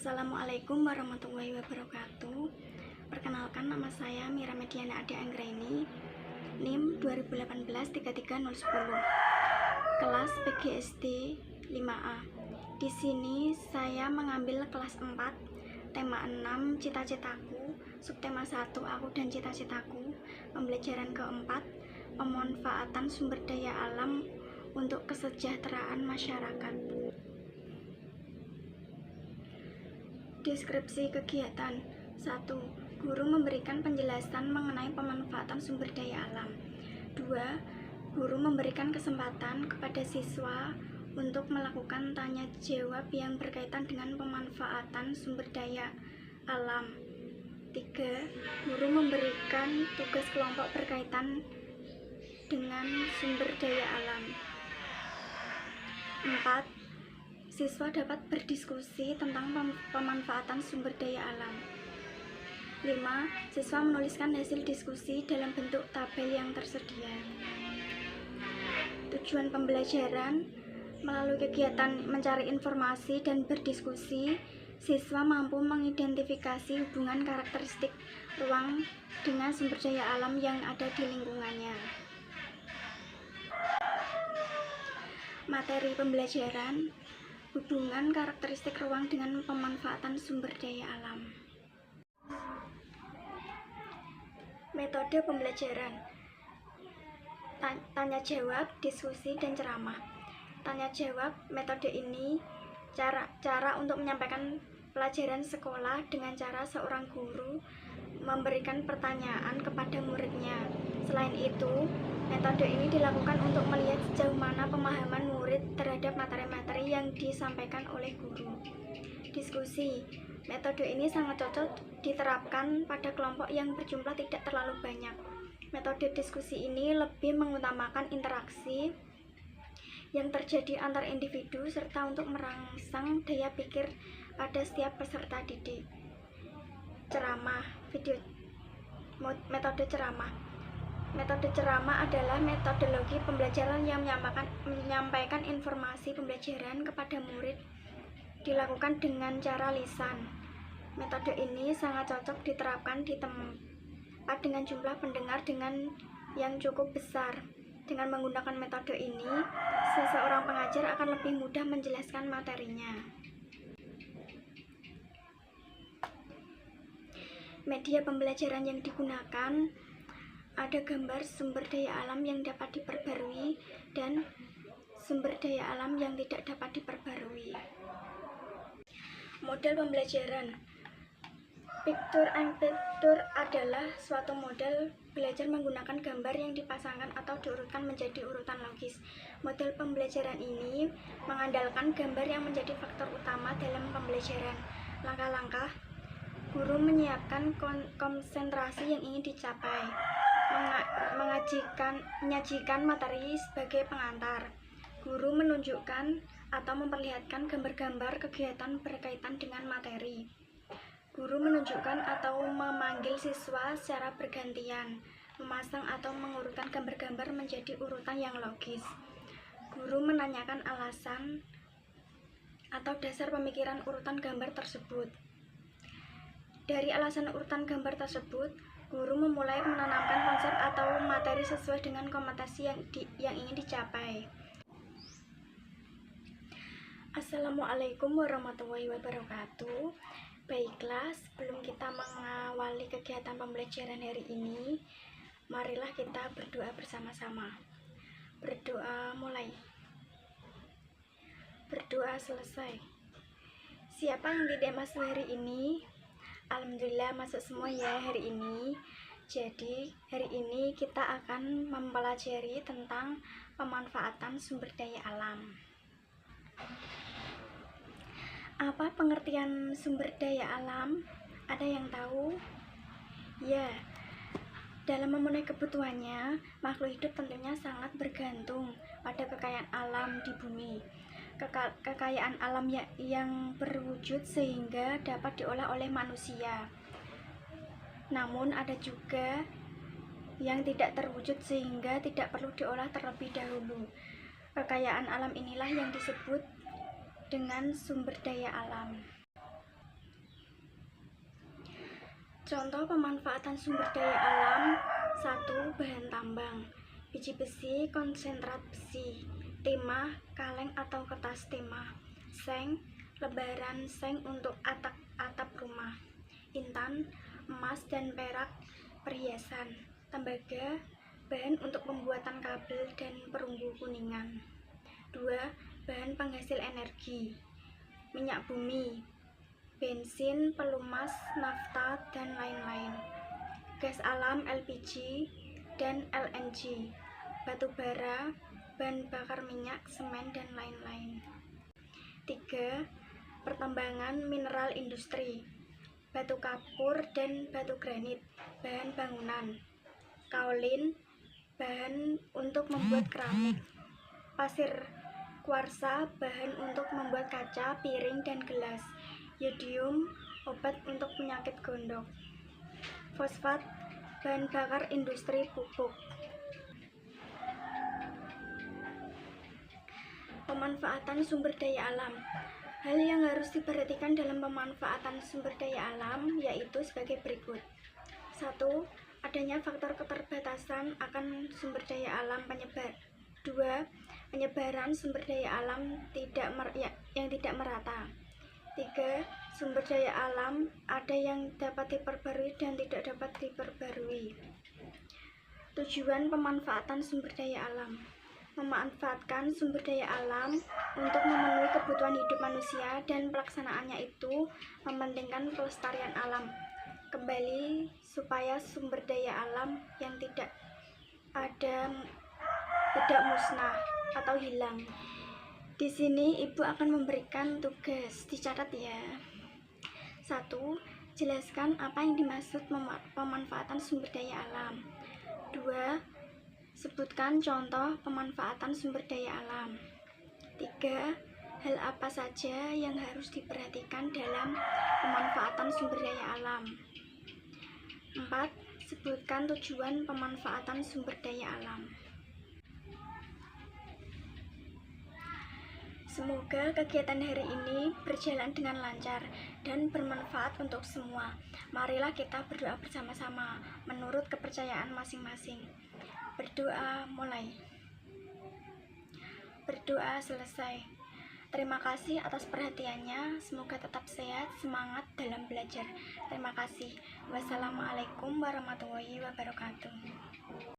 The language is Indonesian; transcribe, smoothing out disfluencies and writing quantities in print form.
Assalamualaikum warahmatullahi wabarakatuh. Perkenalkan, nama saya Mira Mediana Ade Anggraini, NIM 2018-33010, kelas PGSD 5A. Di sini saya mengambil kelas 4, tema 6, cita-citaku, subtema 1, aku dan cita-citaku, pembelajaran keempat, pemanfaatan sumber daya alam untuk kesejahteraan masyarakat. Deskripsi kegiatan. 1. Guru memberikan penjelasan mengenai pemanfaatan sumber daya alam. 2. Guru memberikan kesempatan kepada siswa untuk melakukan tanya jawab yang berkaitan dengan pemanfaatan sumber daya alam. 3. Guru memberikan tugas kelompok berkaitan dengan sumber daya alam. 4. Siswa dapat berdiskusi tentang pemanfaatan sumber daya alam. 5. Siswa menuliskan hasil diskusi dalam bentuk tabel yang tersedia. Tujuan pembelajaran: melalui kegiatan mencari informasi dan berdiskusi, siswa mampu mengidentifikasi hubungan karakteristik ruang dengan sumber daya alam yang ada di lingkungannya. Materi pembelajaran: hubungan karakteristik ruang dengan pemanfaatan sumber daya alam. Metode pembelajaran: tanya jawab, diskusi, dan ceramah. Tanya jawab: metode ini cara untuk menyampaikan pelajaran sekolah dengan cara seorang guru memberikan pertanyaan kepada muridnya. Selain itu, metode ini dilakukan untuk melihat sejauh mana pemahaman murid terhadap materi-materi yang disampaikan oleh guru. Diskusi: metode ini sangat cocok diterapkan pada kelompok yang berjumlah tidak terlalu banyak. Metode diskusi ini lebih mengutamakan interaksi yang terjadi antar individu serta untuk merangsang daya pikir pada setiap peserta didik. Ceramah video. Metode ceramah. Metode ceramah adalah metodologi pembelajaran yang menyampaikan informasi pembelajaran kepada murid, dilakukan dengan cara lisan. Metode ini sangat cocok diterapkan di tempat dengan jumlah pendengar yang cukup besar. Dengan menggunakan metode ini, seseorang pengajar akan lebih mudah menjelaskan materinya. Media pembelajaran yang digunakan: ada gambar sumber daya alam yang dapat diperbarui dan sumber daya alam yang tidak dapat diperbarui. Model pembelajaran: Picture and Picture adalah suatu model belajar menggunakan gambar yang dipasangkan atau diurutkan menjadi urutan logis. Model pembelajaran ini mengandalkan gambar yang menjadi faktor utama dalam pembelajaran. Langkah-langkah: guru menyiapkan konsentrasi yang ingin dicapai, menyajikan materi sebagai pengantar. Guru menunjukkan atau memperlihatkan gambar-gambar kegiatan berkaitan dengan materi. Guru menunjukkan atau memanggil siswa secara bergantian, memasang atau mengurutkan gambar-gambar menjadi urutan yang logis. Guru menanyakan alasan atau dasar pemikiran urutan gambar tersebut. Dari alasan urutan gambar tersebut, guru memulai menanamkan konsep atau materi sesuai dengan kompetensi yang ingin dicapai. Assalamualaikum warahmatullahi wabarakatuh. Baiklah, sebelum kita mengawali kegiatan pembelajaran hari ini, marilah kita berdoa bersama-sama. Berdoa mulai. Berdoa selesai. Siapa yang tidak masuk hari ini? Alhamdulillah masuk semua ya hari ini. Jadi hari ini kita akan mempelajari tentang pemanfaatan sumber daya alam. Apa pengertian sumber daya alam? Ada yang tahu? Ya, dalam memenuhi kebutuhannya, makhluk hidup tentunya sangat bergantung pada kekayaan alam di bumi. Kekayaan alam yang berwujud sehingga dapat diolah oleh manusia. Namun ada juga yang tidak terwujud sehingga tidak perlu diolah terlebih dahulu. Kekayaan alam inilah yang disebut dengan sumber daya alam. Contoh pemanfaatan sumber daya alam: 1. Bahan tambang, biji besi, konsentrat besi, timah, kaleng atau kertas timah, seng, lebaran seng untuk atap rumah, intan, emas dan perak, perhiasan, tembaga, bahan untuk pembuatan kabel dan perunggu kuningan. 2. Bahan penghasil energi: minyak bumi, bensin, pelumas, nafta, dan lain-lain, gas alam LPG dan LNG, batu bara, bahan bakar minyak, semen, dan lain-lain. 3. Pertambangan mineral industri: batu kapur dan batu granit, bahan bangunan, kaolin, bahan untuk membuat keramik, pasir kuarsa, bahan untuk membuat kaca, piring, dan gelas, yodium, obat untuk penyakit gondok, fosfat, bahan bakar industri pupuk. Pemanfaatan sumber daya alam. Hal yang harus diperhatikan dalam pemanfaatan sumber daya alam yaitu sebagai berikut. 1. Adanya faktor keterbatasan akan sumber daya alam penyebar. 2. Penyebaran sumber daya alam yang tidak merata. 3. Sumber daya alam ada yang dapat diperbarui dan tidak dapat diperbarui. Tujuan pemanfaatan sumber daya alam: memanfaatkan sumber daya alam untuk memenuhi kebutuhan hidup manusia, dan pelaksanaannya itu mementingkan pelestarian alam kembali supaya sumber daya alam yang tidak musnah atau hilang. Di sini Ibu akan memberikan tugas, dicatat ya. 1. Jelaskan apa yang dimaksud pemanfaatan sumber daya alam. 2. Sebutkan contoh pemanfaatan sumber daya alam. 3. Hal apa saja yang harus diperhatikan dalam pemanfaatan sumber daya alam. 4. Sebutkan tujuan pemanfaatan sumber daya alam. Semoga kegiatan hari ini berjalan dengan lancar dan bermanfaat untuk semua. Marilah kita berdoa bersama-sama menurut kepercayaan masing-masing. Berdoa mulai. Berdoa selesai. Terima kasih atas perhatiannya. Semoga tetap sehat, semangat dalam belajar. Terima kasih. Wassalamualaikum warahmatullahi wabarakatuh.